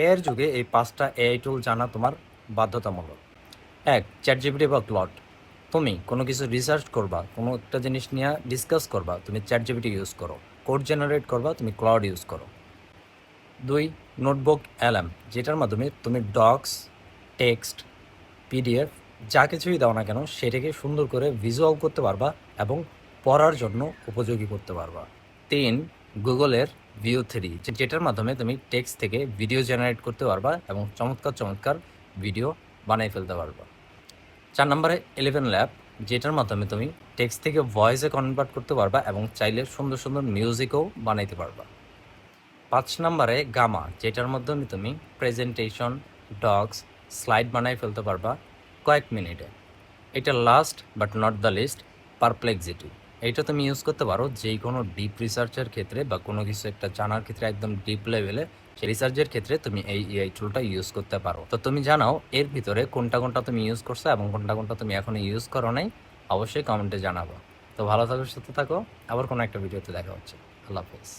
এআইয়ের যুগে এই 5টা এআই টুল জানা তোমার বাধ্যতামূলক। 1. চ্যাটজিপিটি বা ক্লড। তুমি কোনো কিছু রিসার্চ করবা, কোনো একটা জিনিস নিয়ে ডিসকাস করবা, তুমি চ্যাটজিপিটি ইউজ করো। কোড জেনারেট করবা, তুমি ক্লড ইউজ করো। 2. নোটবুক অ্যালাম, যেটার মাধ্যমে তুমি ডক্স, টেক্সট, পিডিএফ যা কিছুই দাও না কেন সেটাকে সুন্দর করে ভিজুয়াল করতে পারবা এবং পড়ার জন্য উপযোগী করতে পারবা। 3. গুগলের ভিউ 3, যেটার মাধ্যমে তুমি টেক্সট থেকে ভিডিও জেনারেট করতে পারবা এবং চমৎকার চমৎকার ভিডিও বানিয়ে ফেলতে পারবা। 4 নম্বরে 11 ল্যাব, যেটার মাধ্যমে তুমি টেক্সট থেকে ভয়েসে কনভার্ট করতে পারবা এবং চাইলে সুন্দর সুন্দর মিউজিকও বানাইতে পারবা। 5 নম্বরে গামা, যেটার মাধ্যমে তুমি প্রেজেন্টেশন, ডক্স, স্লাইড বানাই ফেলতে পারবা কয়েক মিনিটে। এটা last but not the least, Perplexity. এটা তুমি ইউজ করতে পারো যে কোনো ডিপ রিসার্চের ক্ষেত্রে বা কোনো কিছু একটা জানার ক্ষেত্রে একদম ডিপ লেভেলে সেই রিসার্চের ক্ষেত্রে তুমি এই এআই টুলটা ইউজ করতে পারো। তো তুমি জানাও এর ভিতরে কোনটা কোনটা তুমি ইউজ করছো এবং কোনটা কোনটা তুমি এখনো ইউজ করো নাই, অবশ্যই কমেন্টে জানাবো। তো ভালো থাকো, সুস্থ থাকো, আবার কোনো একটা ভিডিওতে দেখা হচ্ছে। আল্লাহ হাফেজ।